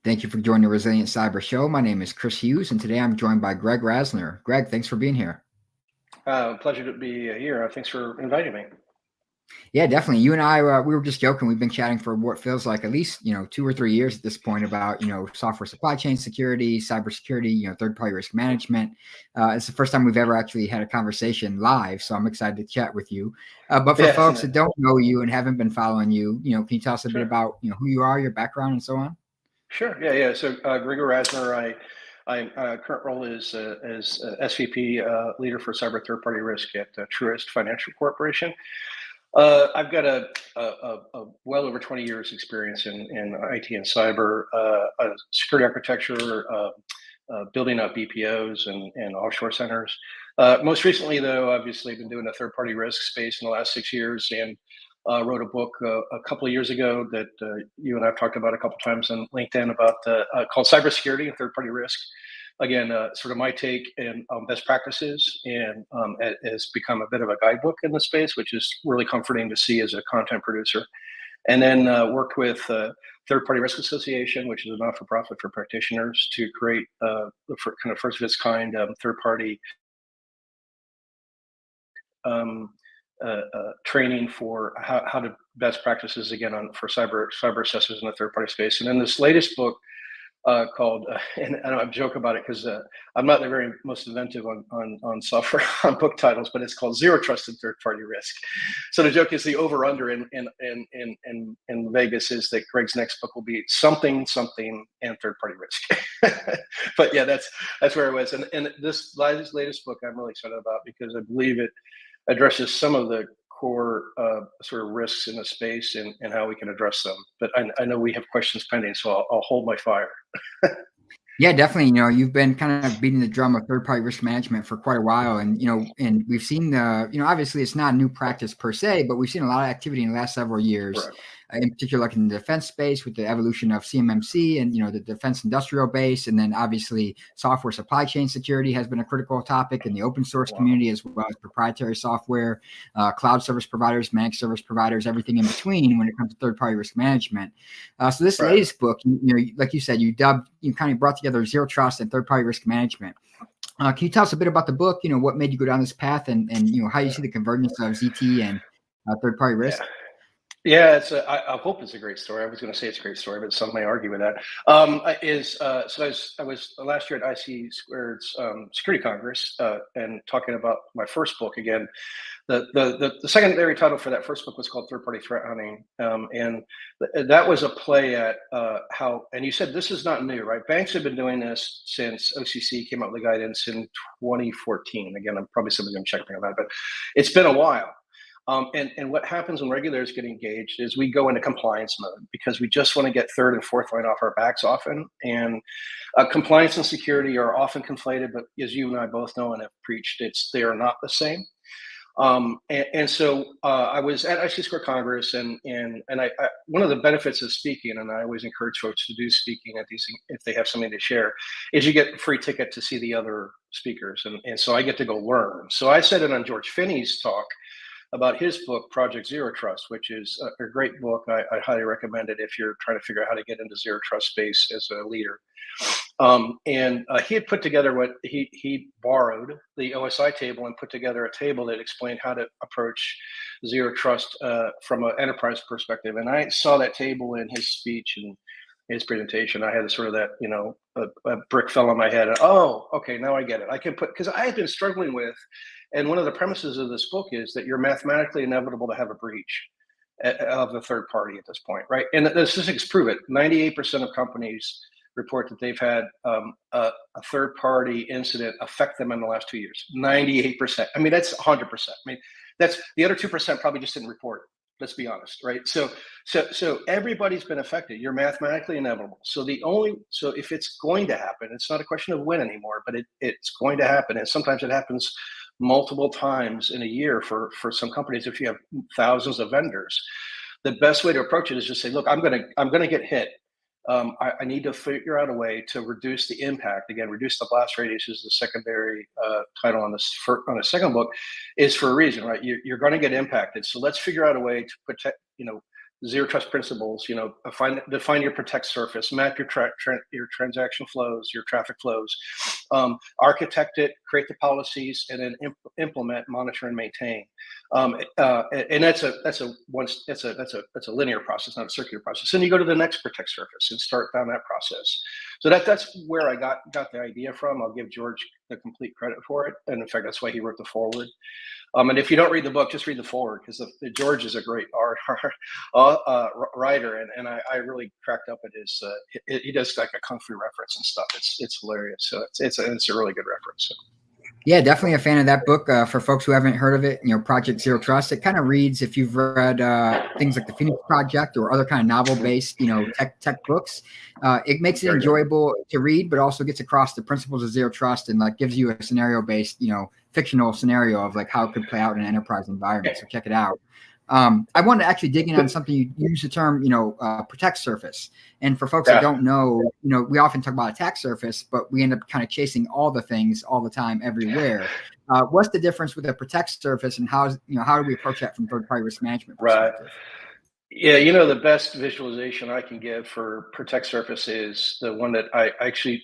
Thank you for joining the Resilient Cyber Show. My name is Chris Hughes, and today I'm joined by Greg Rasner. Greg, thanks for being here. Pleasure to be here. Thanks for inviting me. Yeah, definitely. You and I, we were just joking. We've been chatting for what feels like at least 2 or 3 years at this point about software supply chain security, cybersecurity, third-party risk management. It's the first time we've ever actually had a conversation live, so I'm excited to chat with you. But for folks that don't know you and haven't been following you, can you tell us a bit about who you are, your background, and so on? Sure. Yeah. So Greg Rasner, I current role is as SVP leader for cyber third-party risk at Truist Financial Corporation. I've got a well over 20 years experience in IT and cyber, security architecture, building up BPOs and offshore centers. Most recently, though, obviously, I've been doing the third-party risk space in the last 6 years, and wrote a book a couple of years ago that you and I've talked about a couple of times on LinkedIn about called Cybersecurity and Third-Party Risk. Again, sort of my take and best practices, and it has become a bit of a guidebook in the space, which is really comforting to see as a content producer. And then worked with Third Party Risk Association, which is a not-for-profit for practitioners, to create the kind of first of its kind third-party training for how to best practices again for cyber assessors in the third-party space. And then this latest book called, and I joke about it because I'm not the very most inventive on software on book titles, but it's called Zero Trust and Third-Party Risk. So the joke is the over/under in Vegas is that Greg's next book will be something and third-party risk. But yeah, that's where I was. And this latest book I'm really excited about because I believe it addresses some of the core sort of risks in the space and how we can address them. But I know we have questions pending, so I'll hold my fire. Yeah, definitely. You've been kind of beating the drum of third-party risk management for quite a while, and and we've seen obviously it's not a new practice per se, but we've seen a lot of activity in the last several years. Right. In particular, like in the defense space with the evolution of CMMC and the defense industrial base, and then obviously software supply chain security has been a critical topic in the open source community, as well as proprietary software, cloud service providers, managed service providers, everything in between when it comes to third-party risk management. So this latest book, like you said, you kind of brought together zero trust and third-party risk management. Can you tell us a bit about the book? What made you go down this path, and how you see the convergence of ZT and third-party risk? Yeah, I hope it's a great story. I was going to say it's a great story, but some may argue with that. I was last year at IC Squared's Security Congress and talking about my first book again. The secondary title for that first book was called Third Party Threat Hunting, and that was a play at how. And you said this is not new, right? Banks have been doing this since OCC came out with the guidance in 2014. Again, I'm probably somebody's going to check me on that, but it's been a while. And what happens when regulators get engaged is we go into compliance mode because we just want to get third and fourth line off our backs often. And compliance and security are often conflated, but as you and I both know and have preached, they are not the same. So I was at IC Square Congress, and I one of the benefits of speaking, and I always encourage folks to do speaking at these if they have something to share, is you get a free ticket to see the other speakers, and so I get to go learn. So I said it on George Finney's talk about his book, Project Zero Trust, which is a great book. I highly recommend it if you're trying to figure out how to get into zero trust space as a leader. He had put together what he borrowed the OSI table and put together a table that explained how to approach zero trust from an enterprise perspective. And I saw that table in his speech and his presentation. I had sort of that, a brick fell on my head. And, oh, okay, now I get it. I can because I had been struggling with, and one of the premises of this book is that you're mathematically inevitable to have a breach of the third party at this point, right? And the statistics prove it. 98% of companies report that they've had a third party incident affect them in the last 2 years. 98%. I mean, that's 100%. I mean, that's the other 2% probably just didn't report it. Let's be honest, right? So everybody's been affected. You're mathematically inevitable. So if it's going to happen, it's not a question of when anymore, but it's going to happen. And sometimes it happens multiple times in a year for some companies. If you have thousands of vendors, the best way to approach it is just say, look, I'm gonna get hit. I need to figure out a way to reduce the impact. Again, reduce the blast radius is the secondary title on the second book, is for a reason, right? You're going to get impacted. So let's figure out a way to protect, zero trust principles, define your protect surface, map your your transaction flows, your traffic flows, architect it, create the policies, and then implement, monitor, and maintain. And that's a linear process, not a circular process. And you go to the next protect surface and start down that process. So that's where I got the idea from. I'll give George the complete credit for it, and in fact, that's why he wrote the foreword. And if you don't read the book, just read the foreword, because George is a great writer, and I really cracked up at his. He does like a kung fu reference and stuff. It's hilarious. So it's a really good reference. So. Yeah, definitely a fan of that book. For folks who haven't heard of it, Project Zero Trust. It kind of reads, if you've read things like the Phoenix Project or other kind of novel-based, tech books. It makes it enjoyable to read, but also gets across the principles of zero trust and like gives you a scenario-based, fictional scenario of like how it could play out in an enterprise environment. So check it out. I wanted to actually dig in on something. You use the term, protect surface. And for folks that don't know, we often talk about attack surface, but we end up kind of chasing all the things all the time, everywhere. What's the difference with a protect surface, and how do we approach that from third-party risk management perspective? Right. Yeah, the best visualization I can give for protect surface is the one that I actually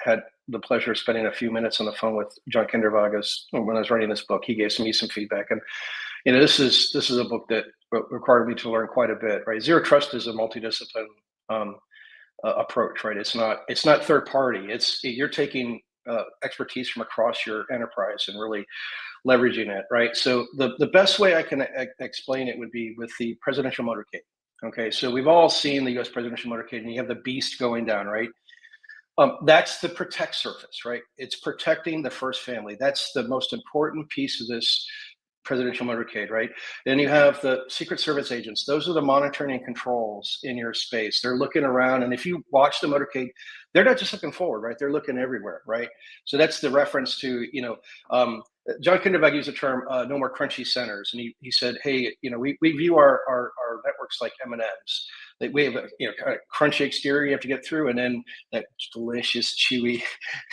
had the pleasure of spending a few minutes on the phone with John Kindervagas when I was writing this book. He gave me some feedback, and this is a book that required me to learn quite a bit. Right, zero trust is a multidiscipline approach. Right, it's not third party. You're taking expertise from across your enterprise and really leveraging it, right? So the best way I can explain it would be with the presidential motorcade. Okay, so we've all seen the U.S. presidential motorcade, and you have the beast going down, right? That's the protect surface, right? It's protecting the first family. That's the most important piece of this presidential motorcade, right? Then you have the Secret Service agents. Those are the monitoring and controls in your space. They're looking around, and if you watch the motorcade, they're not just looking forward, right? They're looking everywhere, right? So that's the reference to, John Kindervag used the term no more crunchy centers, and he said, hey, we view our networks like M&Ms. We have a kind of crunchy exterior you have to get through, and then that delicious chewy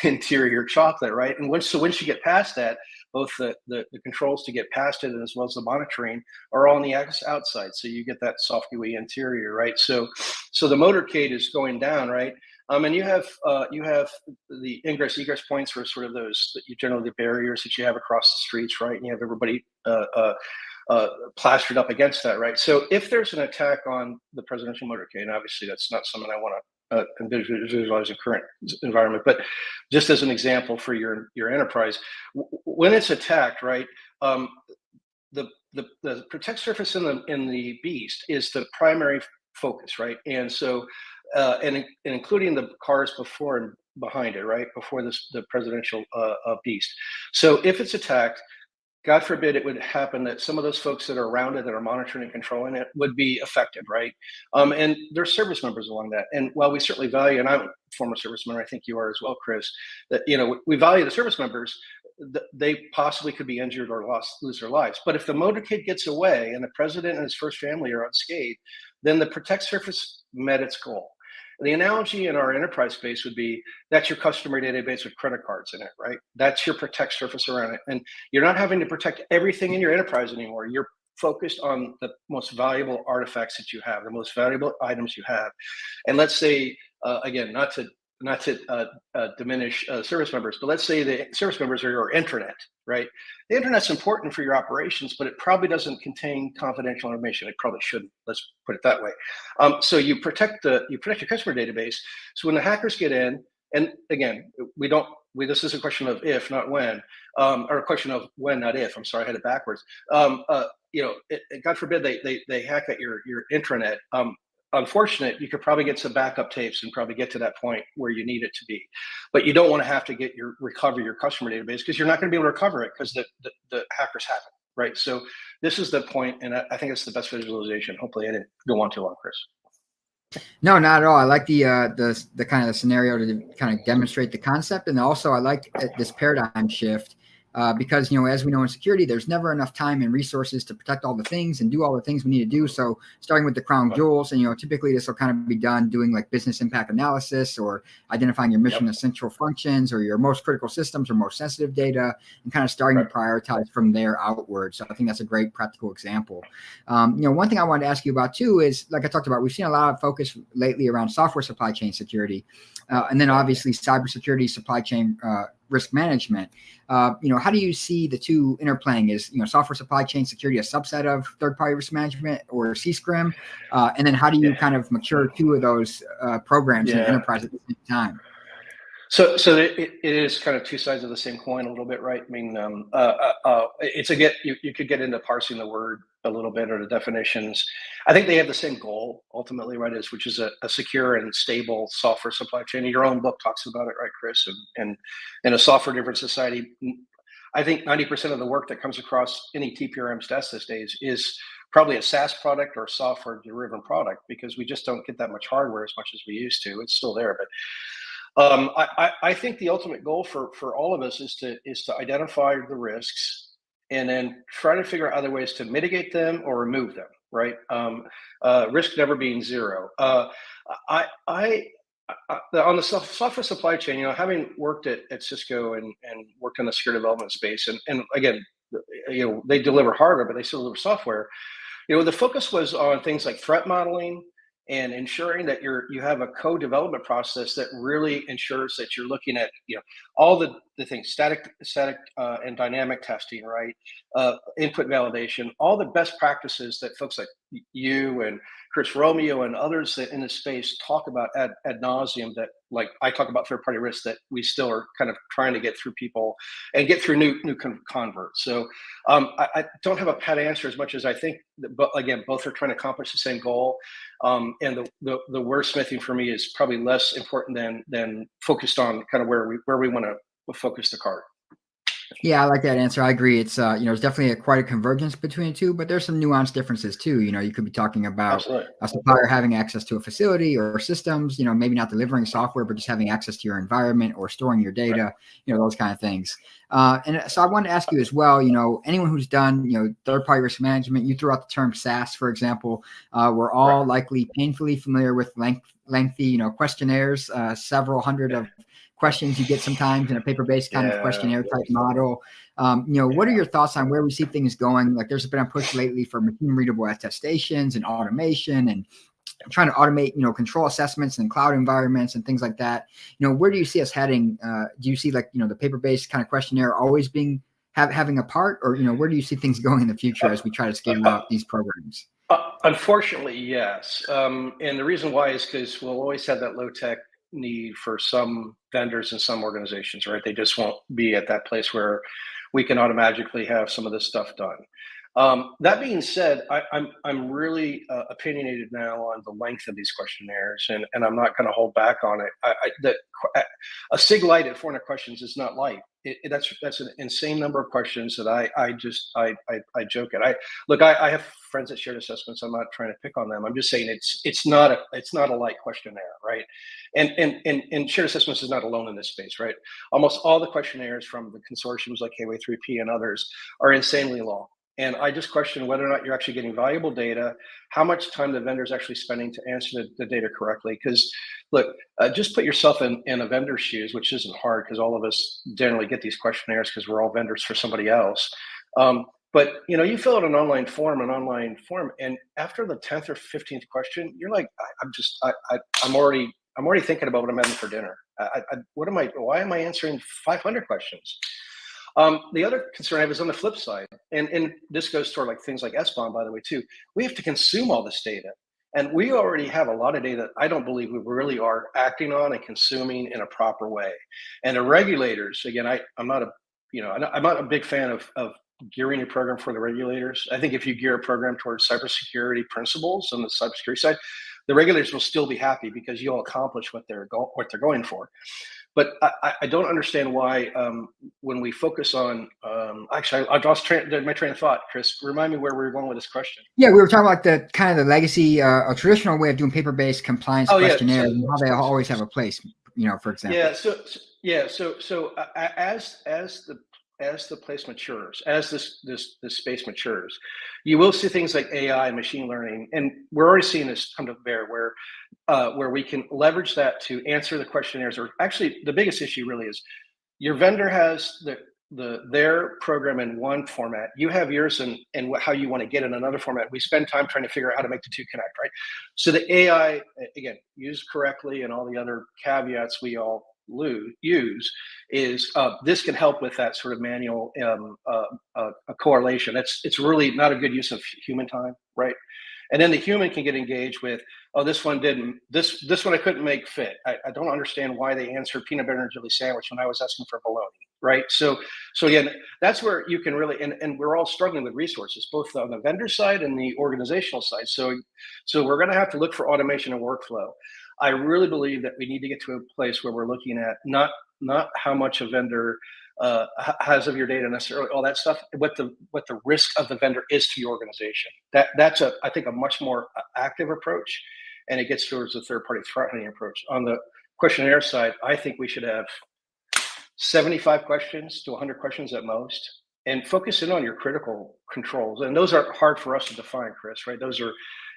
interior chocolate, right? And once you get past that, both the controls to get past it as well as the monitoring are all on the outside, so you get that soft gooey interior, right? So the motorcade is going down, right? And you have the ingress egress points for sort of those generally the barriers that you have across the streets, right? And you have everybody plastered up against that, right? So if there's an attack on the presidential motorcade, and obviously that's not something I want to visualize in current environment, but just as an example for your enterprise, when it's attacked, right? The protect surface in the beast is the primary focus, right? And so and including the cars before and behind it, right? Before the presidential beast. So if it's attacked, God forbid it would happen that some of those folks that are around it, that are monitoring and controlling it, would be affected, right? And there's service members along that. And while we certainly value, and I'm a former service member, I think you are as well, Chris, that we value the service members, they possibly could be injured or lose their lives. But if the motorcade gets away and the president and his first family are unscathed, then the protect surface met its goal. The analogy in our enterprise space would be that's your customer database with credit cards in it, right? That's your protect surface around it. And you're not having to protect everything in your enterprise anymore. You're focused on the most valuable artifacts that you have, the most valuable items you have. And let's say, again, not to diminish service members, but let's say the service members are your intranet, right? The internet's important for your operations, but it probably doesn't contain confidential information. It probably shouldn't. Let's put it that way. So you protect your customer database. So when the hackers get in, and again, this is a question of if, not when, or a question of when, not if. I'm sorry, I had it backwards. God forbid they hack at your intranet. Unfortunate, you could probably get some backup tapes and probably get to that point where you need it to be, but you don't want to have to recover your customer database, because you're not going to be able to recover it because the hackers have it, right? So this is the point, and I think it's the best visualization. Hopefully, I didn't go on too long, Chris. No, not at all. I like the kind of the scenario to kind of demonstrate the concept, and also I like this paradigm shift because, as we know in security, there's never enough time and resources to protect all the things and do all the things we need to do. So starting with the crown jewels, and typically this will kind of be done doing like business impact analysis or identifying your mission essential functions or your most critical systems or most sensitive data, and kind of starting to prioritize from there outward. So I think that's a great practical example. One thing I wanted to ask you about too is, like I talked about, we've seen a lot of focus lately around software supply chain security, and then obviously cybersecurity, supply chain risk management. How do you see the two interplaying? Is software supply chain security a subset of third-party risk management or CSCRM? And then how do you kind of mature two of those programs in the enterprise at the same time? So it is kind of two sides of the same coin a little bit, right? I mean, you could get into parsing the word a little bit or the definitions. I think they have the same goal ultimately, right? Which is a secure and stable software supply chain. Your own book talks about it, right, Chris? And in a software-driven society, I think 90% of the work that comes across any TPRM's desk these days is probably a SaaS product or software-driven product, because we just don't get that much hardware as much as we used to. It's still there, but I think the ultimate goal for all of us is to identify the risks and then try to figure out other ways to mitigate them or remove them, right? Risk never being zero. On the software supply chain, having worked at Cisco and worked in the security development space, and again, they deliver hardware, but they still deliver software. The focus was on things like threat modeling and ensuring that you have a co-development process that really ensures that you're looking at all the things, static and dynamic testing, right? Input validation, all the best practices that folks like you and Chris Romeo and others that in the space talk about ad nauseum, that like I talk about third-party risks that we still are kind of trying to get through people and get through new converts. So I don't have a pat answer as much as I think that, but again, both are trying to accomplish the same goal. And the wordsmithing for me is probably less important than focused on kind of where we want to focus the card. Yeah, I like that answer. I agree. It's there's definitely quite a convergence between the two, but there's some nuanced differences too. You could be talking about a supplier having access to a facility or systems, maybe not delivering software, but just having access to your environment or storing your data, those kind of things. And so I wanted to ask you as well, anyone who's done, third-party risk management, you threw out the term SaaS, for example. We're all likely painfully familiar with lengthy, questionnaires, several hundred of questions you get sometimes in a paper-based kind of questionnaire type model. What are your thoughts on where we see things going? Like there's been a push lately for machine-readable attestations and automation and trying to automate, control assessments in cloud environments and things like that. Where do you see us heading? Do you see the paper-based kind of questionnaire always being having a part, or, where do you see things going in the future as we try to scale out these programs? Unfortunately, yes. And the reason why is because we'll always have that low-tech need for some vendors and some organizations, right? They just won't be at that place where we can automatically have some of this stuff done. That being said, I'm really opinionated now on the length of these questionnaires, and I'm not going to hold back on it. A SIG light at 400 questions is not light. That's an insane number of questions that I joke at. I have friends that shared assessments. I'm not trying to pick on them. I'm just saying it's not a light questionnaire, right? And shared assessments is not alone in this space, right? Almost all the questionnaires from the consortiums like K-Way3P and others are insanely long. And I just question whether or not you're actually getting valuable data, how much time the vendor's actually spending to answer the data correctly. Because look, just put yourself in a vendor's shoes, which isn't hard because all of us generally get these questionnaires because we're all vendors for somebody else. But you fill out an online form, and after the 10th or 15th question, you're like, I'm already thinking about what I'm having for dinner. Why am I answering 500 questions? The other concern I have is on the flip side, and this goes toward things like SBOM, by the way, too. We have to consume all this data, and we already have a lot of data that I don't believe we really are acting on and consuming in a proper way. And the regulators, again, I'm not a big fan of gearing a program for the regulators. I think if you gear a program towards cybersecurity principles on the cybersecurity side, the regulators will still be happy because you'll accomplish what they're going for. But I don't understand why when we focus on actually I lost my train of thought. Chris, remind me where we were going with this question. Yeah, we were talking about the kind of the legacy, a traditional way of doing paper-based compliance questionnaires and how they always have a place. For example. Yeah. So as the the place matures, as this space matures, you will see things like AI, machine learning, and we're already seeing this come to bear where we can leverage that to answer the questionnaires. Or actually, the biggest issue really is your vendor has their program in one format. You have yours and how you want to get in another format. We spend time trying to figure out how to make the two connect, right? So the AI, again, used correctly, and all the other caveats we all use is this can help with that sort of manual correlation. It's really not a good use of human time, right? And then the human can get engaged with, oh, this one didn't, this one I couldn't make fit. I don't understand why they answered peanut butter and jelly sandwich when I was asking for bologna, right? So again, that's where you can really, and we're all struggling with resources, both on the vendor side and the organizational side. So we're going to have to look for automation and workflow. I really believe that we need to get to a place where we're looking at not how much a vendor has of your data necessarily, all that stuff, what the risk of the vendor is to your organization. That's I think a much more active approach, and it gets towards the third party threat hunting approach. On the questionnaire side, I think we should have 75 questions to 100 questions at most, and focus in on your critical controls. And those are hard for us to define, Chris, right? Those are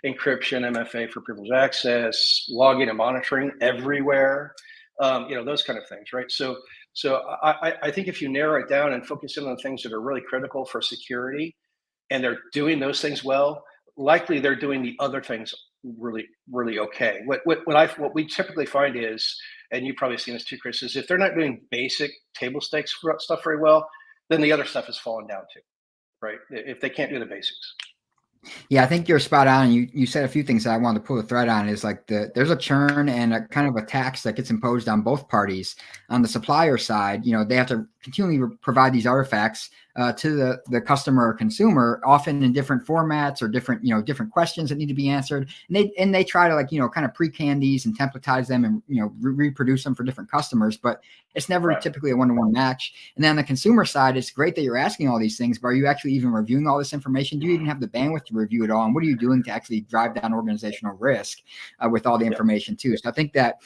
encryption, MFA for privileged access, logging and monitoring everywhere, those kind of things, right? So I think if you narrow it down and focus in on things that are really critical for security, and they're doing those things well, likely they're doing the other things really, really okay. What we typically find is, and you've probably seen this too, Chris, is if they're not doing basic table stakes stuff very well, then the other stuff is falling down too, right? If they can't do the basics. Yeah, I think you're spot on. You said a few things that I wanted to pull the thread on is like there's a churn and a kind of a tax that gets imposed on both parties. On the supplier side, they have to continually provide these artifacts to the customer or consumer, often in different formats or different questions that need to be answered. And they try to kind of pre-can these and templatize them and reproduce them for different customers, but it's never typically a one-to-one match. And then on the consumer side, it's great that you're asking all these things, but are you actually even reviewing all this information? Do you even have the bandwidth to review it all? And what are you doing to actually drive down organizational risk with all the information too? So I think that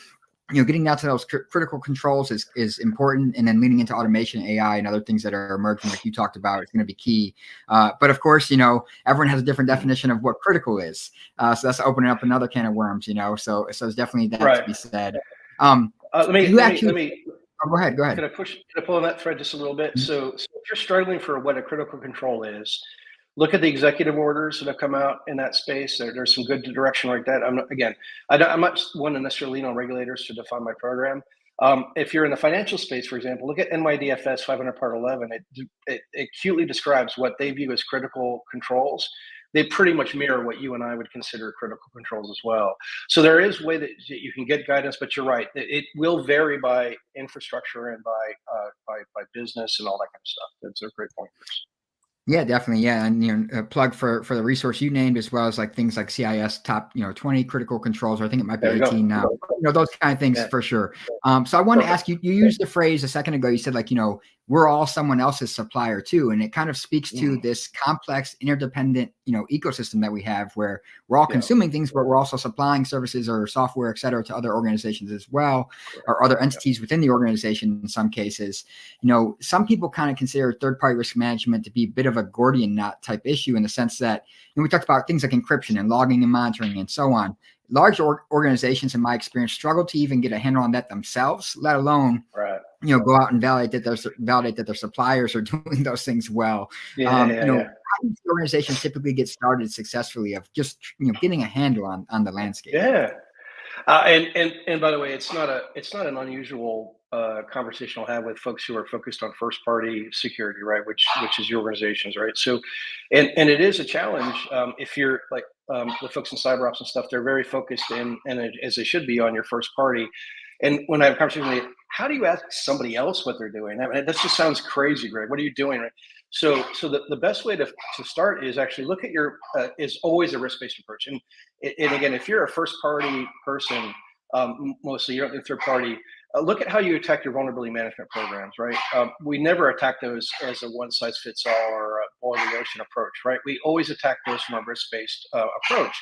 getting down to those critical controls is important, and then leaning into automation, AI, and other things that are emerging, like you talked about, is going to be key. But of course, everyone has a different definition of what critical is. So that's opening up another can of worms. So there's definitely that to be said. Let me go ahead. Can I pull on that thread just a little bit? Mm-hmm. So if you're struggling for what a critical control is, look at the executive orders that have come out in that space. There's some good direction like that. I'm not one to necessarily lean on regulators to define my program. If you're in the financial space, for example, look at NYDFS 500 Part 11. It acutely describes what they view as critical controls. They pretty much mirror what you and I would consider critical controls as well. So there is a way that you can get guidance, but you're right. It will vary by infrastructure and by business and all that kind of stuff. That's a great point, Chris. Yeah, definitely. Yeah. And, a plug for the resource you named, as well as like things like CIS top, 20 critical controls, or I think it might be 18 now, those kind of things for sure. So I want to ask you, you used the phrase a second ago, you said we're all someone else's supplier too. And it kind of speaks to this complex, interdependent, ecosystem that we have, where we're all consuming things, but we're also supplying services or software, et cetera, to other organizations as well, or other entities within the organization in some cases. Some people kind of consider third-party risk management to be a bit of a Gordian knot type issue, in the sense that we talked about things like encryption and logging and monitoring and so on. Large organizations, in my experience, struggle to even get a handle on that themselves, let alone go out and validate that their suppliers are doing those things well. How do organizations typically get started successfully of just getting a handle on the landscape? And by the way, it's not an unusual conversation I'll have with folks who are focused on first party security, right? Which is your organizations, right? So, and it is a challenge if you're like the folks in cyber ops and stuff. They're very focused and as they should be on your first party. And when I have a conversation with you, how do you ask somebody else what they're doing? I mean, that just sounds crazy, Greg. What are you doing? Right? So the best way to start is actually look at your is always a risk-based approach. And again, if you're a first-party person, mostly you're not a third party. Look at how you attack your vulnerability management programs, right? We never attack those as a one-size-fits-all or a boil the ocean approach, right? We always attack those from a risk-based approach.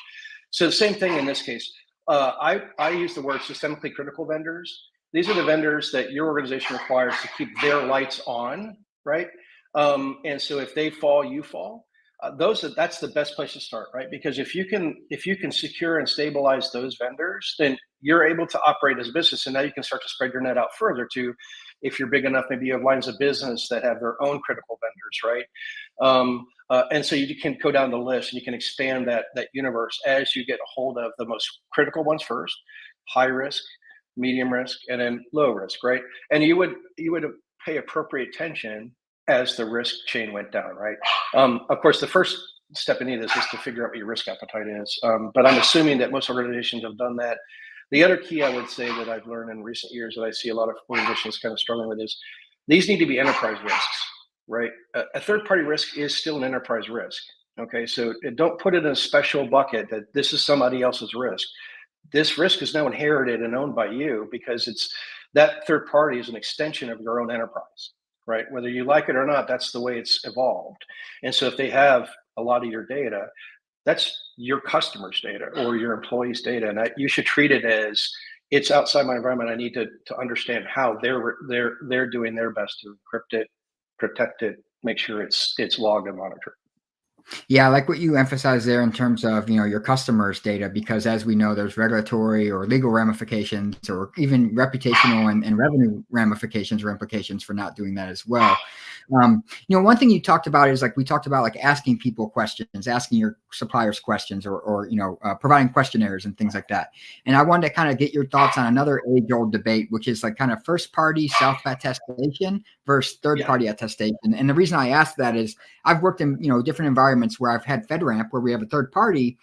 So the same thing in this case. I use the word systemically critical vendors. These are the vendors that your organization requires to keep their lights on, right? And so if they fall, you fall. That's the best place to start, right? Because if you can secure and stabilize those vendors, then you're able to operate as a business, and now you can start to spread your net out further to, if you're big enough, maybe you have lines of business that have their own critical vendors, right? And so you can go down the list and you can expand that universe as you get a hold of the most critical ones first, high risk, medium risk, and then low risk, right? And you would pay appropriate attention as the risk chain went down, right? Of course, the first step in this is to figure out what your risk appetite is. But I'm assuming that most organizations have done that. The other key I would say that I've learned in recent years that I see a lot of organizations kind of struggling with is these need to be enterprise risks, right? A third-party risk is still an enterprise risk. Okay, so don't put it in a special bucket that this is somebody else's risk. This risk is now inherited and owned by you because that third party is an extension of your own enterprise, right? Whether you like it or not, that's the way it's evolved. And so if they have a lot of your data, that's your customers' data or your employees' data, and you should treat it as it's outside my environment. I need to understand how they're doing their best to encrypt it, protect it, make sure it's logged and monitored. Yeah, I like what you emphasize there in terms of, your customers' data, because as we know, there's regulatory or legal ramifications or even reputational and revenue ramifications or implications for not doing that as well. One thing you talked about is we talked about asking people questions, asking your suppliers questions, or providing questionnaires and things like that. And I wanted to kind of get your thoughts on another age-old debate, which is kind of first-party self-attestation versus third-party attestation. And the reason I asked that is I've worked in different environments where I've had FedRAMP, where we have a third party.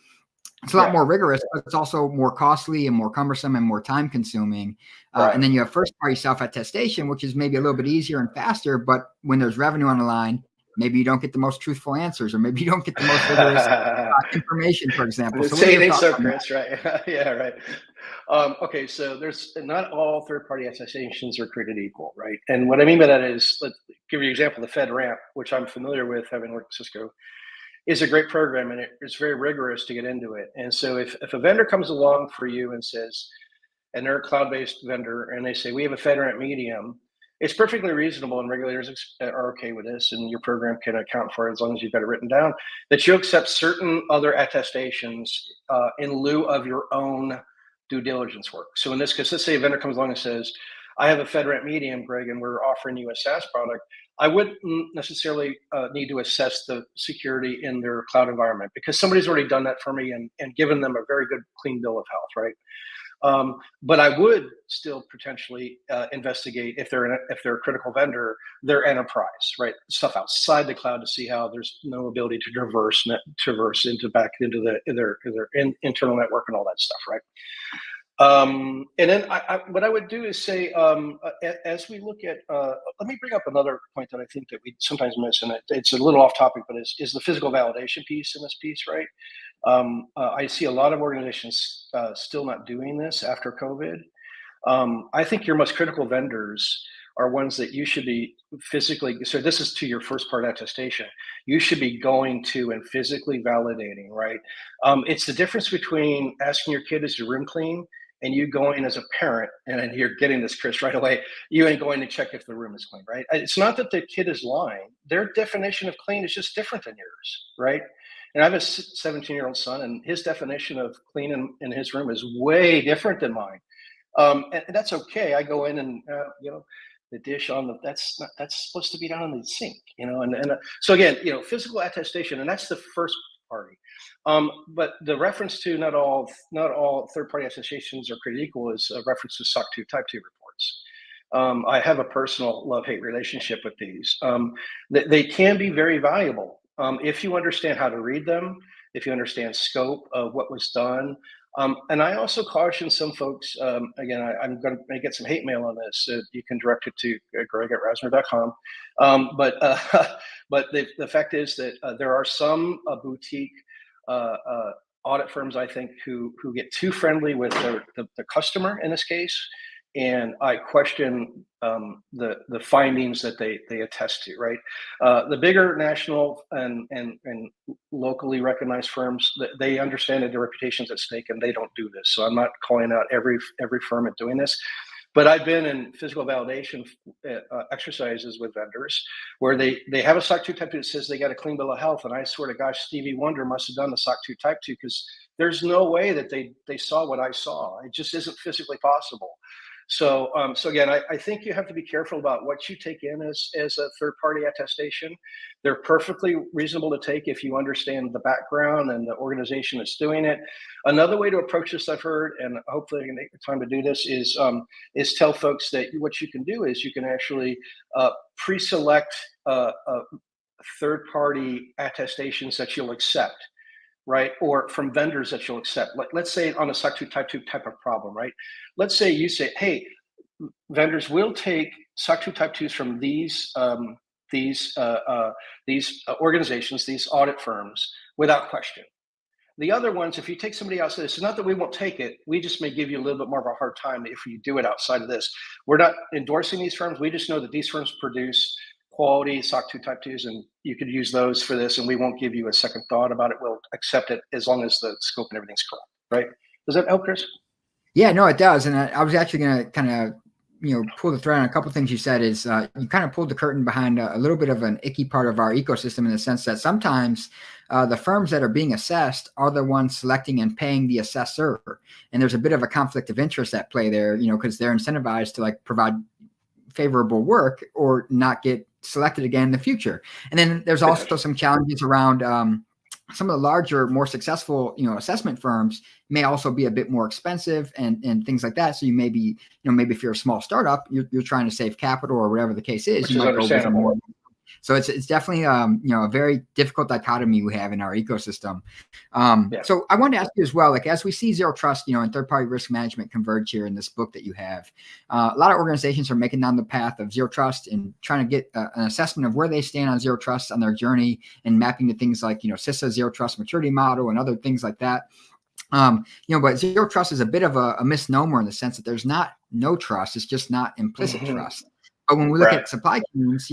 It's a lot more rigorous, but it's also more costly and more cumbersome and more time consuming. Right. And then you have first party self-attestation, which is maybe a little bit easier and faster, but when there's revenue on the line, maybe you don't get the most truthful answers, or maybe you don't get the most rigorous information, for example. So say it so, Chris, right? Yeah, right. Okay, so there's not all third-party attestations are created equal, right? And what I mean by that is, let's give you an example. The FedRAMP, which I'm familiar with, having worked at Cisco, is a great program, and it's very rigorous to get into it. And so if a vendor comes along for you and says, and they're a cloud-based vendor, and they say, we have a FedRAMP medium, it's perfectly reasonable, and regulators are okay with this, and your program can account for it as long as you've got it written down, that you accept certain other attestations in lieu of your own due diligence work. So in this case, let's say a vendor comes along and says, I have a FedRAMP medium, Greg, and we're offering you a SaaS product. I wouldn't necessarily need to assess the security in their cloud environment because somebody's already done that for me and given them a very good, clean bill of health, right? But I would still potentially investigate if they're a critical vendor, their enterprise, right? Stuff outside the cloud to see how there's no ability to traverse back into their internal network and all that stuff, right? And then what I would do is say, as we look at, let me bring up another point that I think that we sometimes miss, and it's a little off topic, but is the physical validation piece in this piece, right? I see a lot of organizations still not doing this after COVID. I think your most critical vendors are ones that you should be physically, so this is to your first part attestation, you should be going to and physically validating, right? It's the difference between asking your kid, is your room clean? And you going as a parent, and you're getting this, Chris, right away, you ain't going to check if the room is clean, right? It's not that the kid is lying. Their definition of clean is just different than yours, right? And I have a 17-year-old son, and his definition of clean in his room is way different than mine. And that's okay. I go in and, the dish on that's supposed to be down in the sink, and so again, physical attestation, and that's the first party. But the reference to not all third-party attestations are created equal is a reference to SOC 2 Type 2 reports. I have a personal love-hate relationship with these. They can be very valuable if you understand how to read them, if you understand scope of what was done. And I also caution some folks, again, I'm going to get some hate mail on this. You can direct it to greg@rasner.com. But the fact is that there are some boutique audit firms, I think, who get too friendly with the customer in this case. And I question the findings that they attest to, right? The bigger national and locally recognized firms, they understand that their reputation's at stake and they don't do this. So I'm not calling out every firm at doing this. But I've been in physical validation exercises with vendors where they have a SOC 2 Type 2 that says they got a clean bill of health, and I swear to gosh, Stevie Wonder must have done the SOC 2 Type 2, because there's no way that they saw what I saw. It just isn't physically possible. So, so again, I think you have to be careful about what you take in as a third-party attestation. They're perfectly reasonable to take if you understand the background and the organization that's doing it. Another way to approach this, I've heard, and hopefully I can take the time to do this, is tell folks that what you can do is you can actually pre-select third-party attestations that you'll accept, right? Or from vendors that you'll accept. Like, let's say on a SOC 2 Type 2 type of problem, right? Let's say you say, hey, vendors will take SOC 2 Type 2s from these organizations, these audit firms, without question. The other ones, if you take somebody outside, it's not that we won't take it. We just may give you a little bit more of a hard time if you do it outside of this. We're not endorsing these firms. We just know that these firms produce quality SOC 2 Type 2s, and you could use those for this, and we won't give you a second thought about it. We'll accept it as long as the scope and everything's correct, right? Does that help, Chris? Yeah, no, it does. And I was actually going to kind of, pull the thread on a couple of things you said. Is you kind of pulled the curtain behind a little bit of an icky part of our ecosystem, in the sense that sometimes the firms that are being assessed are the ones selecting and paying the assessor. And there's a bit of a conflict of interest at play there, because they're incentivized to provide favorable work or not get selected again in the future. And then there's also some challenges around some of the larger, more successful, assessment firms may also be a bit more expensive and things like that. So you may be, maybe if you're a small startup, you're trying to save capital or whatever the case is. Which you is might go with more. So it's definitely a very difficult dichotomy we have in our ecosystem. So I wanted to ask you as well, as we see zero trust, and third-party risk management converge here in this book that you have, a lot of organizations are making down the path of zero trust and trying to get an assessment of where they stand on zero trust on their journey, and mapping to things like CISO zero trust maturity model and other things like that. But zero trust is a bit of a misnomer, in the sense that there's not no trust; it's just not implicit trust. But when we look at supply chains,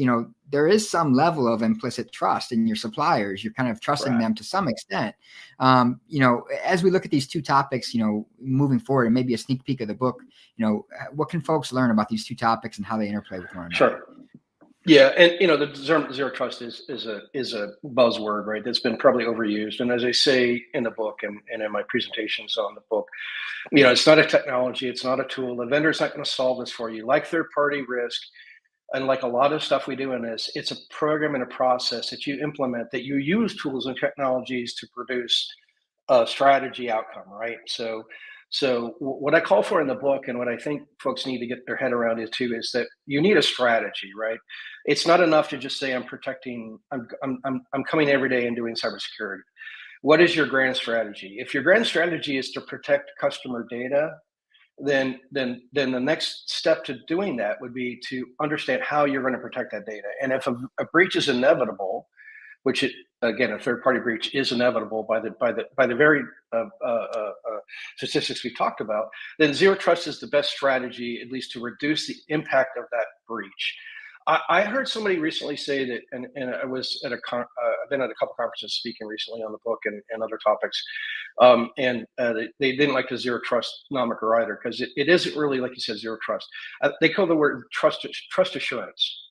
there is some level of implicit trust in your suppliers. You're kind of trusting them to some extent. As we look at these two topics, moving forward, and maybe a sneak peek of the book, what can folks learn about these two topics and how they interplay with one another? Sure. Yeah, and the zero trust is a buzzword, right? That's been probably overused. And as I say in the book and in my presentations on the book, it's not a technology, it's not a tool. The vendor's not going to solve this for you. Like third-party risk, and like a lot of stuff we do in this, it's a program and a process that you implement, that you use tools and technologies to produce a strategy outcome, right? So what I call for in the book, and what I think folks need to get their head around is that you need a strategy, right? It's not enough to just say I'm coming every day and doing cybersecurity. What is your grand strategy? If your grand strategy is to protect customer data, then the next step to doing that would be to understand how you're going to protect that data. And if a breach is inevitable, which again, a third-party breach is inevitable by the very statistics we talked about, then zero trust is the best strategy, at least to reduce the impact of that breach. I heard somebody recently say that, and I was at I've been at a couple conferences speaking recently on the book and other topics, and they didn't like the zero trust moniker either, because it isn't really, like you said, zero trust. They call the word trust assurance.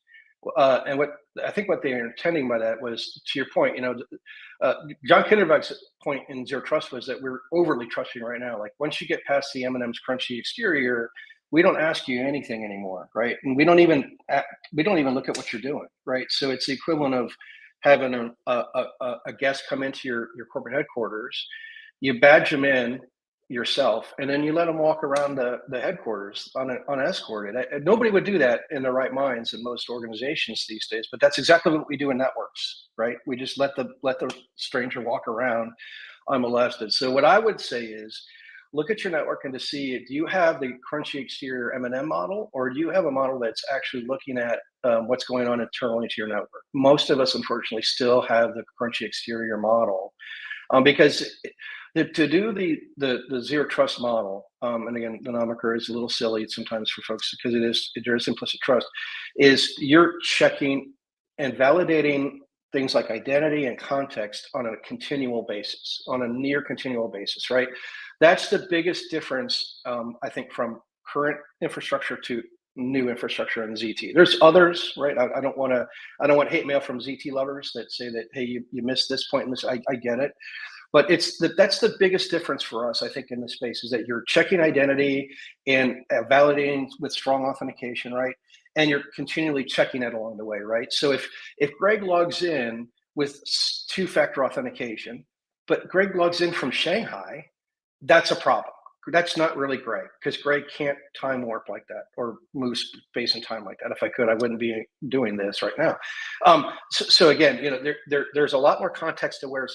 And what I think what they are intending by that was, to your point, John Kinderberg's point in zero trust was that we're overly trusting right now. Like, once you get past the M&M's crunchy exterior, we don't ask you anything anymore, right? And we don't even look at what you're doing, right? So it's the equivalent of having a guest come into your corporate headquarters, you badge them in yourself, and then you let them walk around the headquarters unescorted. Nobody would do that in their right minds in most organizations these days, but that's exactly what we do in networks, right? We just let the stranger walk around unmolested. So what I would say is, look at your network and to see, do you have the crunchy exterior M&M model, or do you have a model that's actually looking at what's going on internally to your network? Most of us, unfortunately, still have the crunchy exterior model, because to do the zero trust model, and again, the moniker is a little silly sometimes for folks, because there is implicit trust, is you're checking and validating things like identity and context on a continual basis, on a near continual basis, right? That's the biggest difference, I think, from current infrastructure to new infrastructure in ZT. There's others, right? I don't want hate mail from ZT lovers that say that, hey, you missed this point in this. I get it. But that's the biggest difference for us, I think, in this space, is that you're checking identity and validating with strong authentication, right? And you're continually checking it along the way, right? So if Greg logs in with two-factor authentication, but Greg logs in from Shanghai, that's a problem. That's not really Greg, because Greg can't time warp like that or move space and time like that. If I could, I wouldn't be doing this right now. So again, there's a lot more context-aware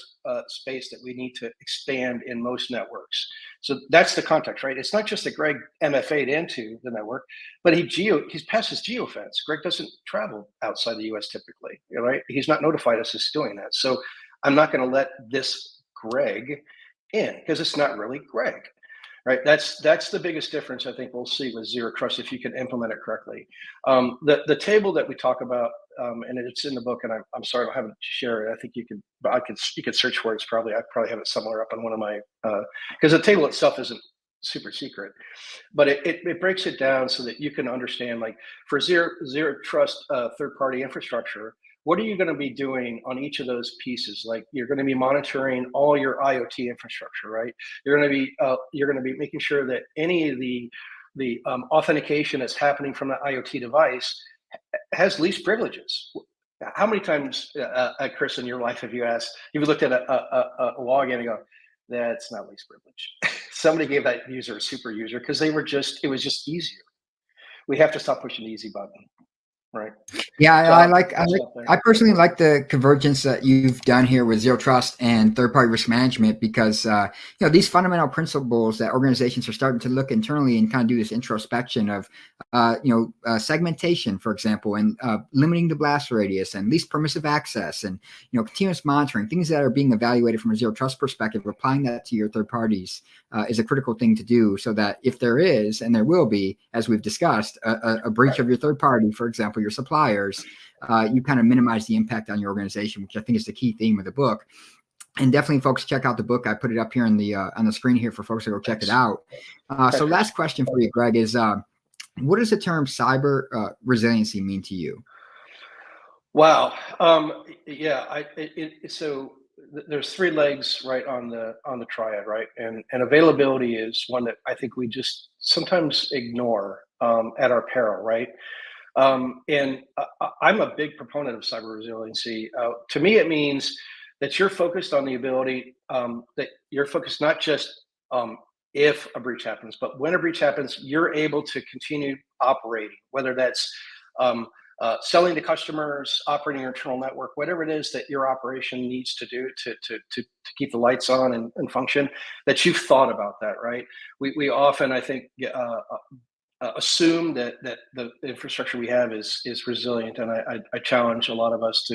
space that we need to expand in most networks. So that's the context, right? It's not just that Greg MFA'd into the network, but he's past his geofence. Greg doesn't travel outside the U.S. typically, right? He's not notified us as doing that. So I'm not going to let this Greg in, because it's not really Greg. Right, that's the biggest difference I think we'll see with zero trust if you can implement it correctly. The table that we talk about, and it's in the book, and I'm sorry I don't have it to share it. I think you could search for it. I probably have it somewhere up on one of my, because the table itself isn't super secret, but it breaks it down so that you can understand, like, for zero trust third party infrastructure, what are you going to be doing on each of those pieces? Like, you're going to be monitoring all your IoT infrastructure, right? You're going to be making sure that any of the authentication that's happening from the IoT device has least privileges. How many times, Chris, in your life have you looked at a login and go, that's not least privilege? Somebody gave that user a super user because it was just easier. We have to stop pushing the easy button. Right. Yeah, so I personally like the convergence that you've done here with zero trust and third-party risk management, because these fundamental principles that organizations are starting to look internally and kind of do this introspection of segmentation, for example, and limiting the blast radius and least permissive access, and continuous monitoring, things that are being evaluated from a zero trust perspective. Applying that to your third parties is a critical thing to do, so that if there is, and there will be, as we've discussed, a breach of your third party, for example, your suppliers, you kind of minimize the impact on your organization, which I think is the key theme of the book. And definitely, folks, check out the book. I put it up here on the screen here for folks to go check it out. So last question for you, Greg, is what does the term cyber resiliency mean to you? Wow. So there's three legs, right, on the triad, right? And availability is one that I think we just sometimes ignore at our peril, right? And I'm a big proponent of cyber resiliency. To me, it means that you're focused on the ability, that you're focused not just if a breach happens, but when a breach happens, you're able to continue operating, whether that's selling to customers, operating your internal network, whatever it is that your operation needs to do to keep the lights on and function, that you've thought about that, right? We often, I think, assume that the infrastructure we have is resilient, and I challenge a lot of us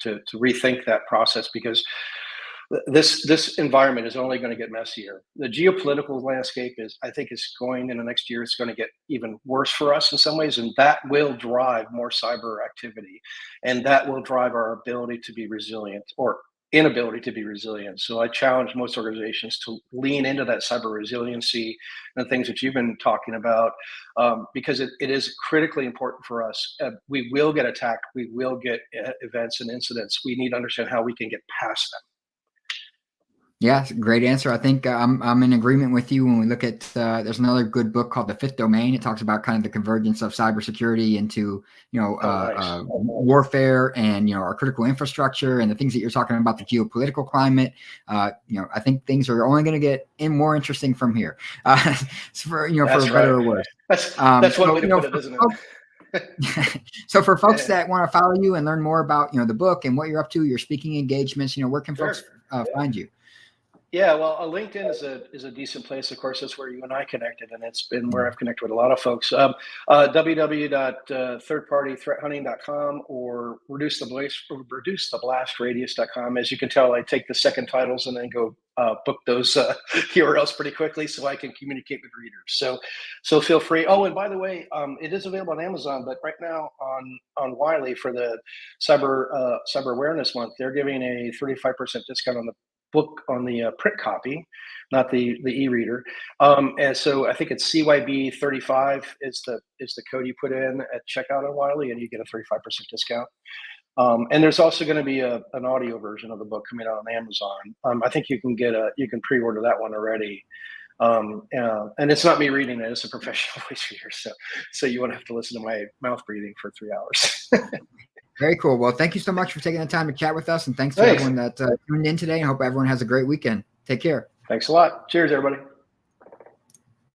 to rethink that process, because this environment is only going to get messier. The geopolitical landscape I think is going, in the next year, it's going to get even worse for us in some ways, and that will drive more cyber activity, and that will drive our ability to be resilient, or inability to be resilient. So I challenge most organizations to lean into that cyber resiliency and the things that you've been talking about, because it is critically important for us. We will get attacked. We will get events and incidents. We need to understand how we can get past them. Yeah, great answer. I think I'm in agreement with you when we look at, there's another good book called The Fifth Domain. It talks about kind of the convergence of cybersecurity into, nice. Warfare and, our critical infrastructure, and the things that you're talking about, the geopolitical climate. I think things are only going to get more interesting from here, for better or worse. That's one way to put it, isn't it? So for folks that want to follow you and learn more about, the book and what you're up to, your speaking engagements, where can folks find you? Yeah, well, LinkedIn is a decent place. Of course, that's where you and I connected, and it's been where I've connected with a lot of folks. www.thirdpartythreathunting.com or reducetheblastradius.com. As you can tell, I take the second titles and then go book those URLs pretty quickly so I can communicate with readers. So feel free. Oh, and by the way, it is available on Amazon, but right now on Wiley for the Cyber Awareness Month, they're giving a 35% discount on the book on the print copy, not the e-reader. And so I think it's CYB 35 is the code you put in at checkout on Wiley, and you get a 35% discount. And there's also going to be an audio version of the book coming out on Amazon. I think you can pre-order that one already. And it's not me reading it; it's a professional voice reader. So you won't have to listen to my mouth breathing for 3 hours. Very cool. Well, thank you so much for taking the time to chat with us, and thanks to Thanks. everyone that tuned in today. I hope everyone has a great weekend. Take care. Thanks a lot. Cheers, everybody.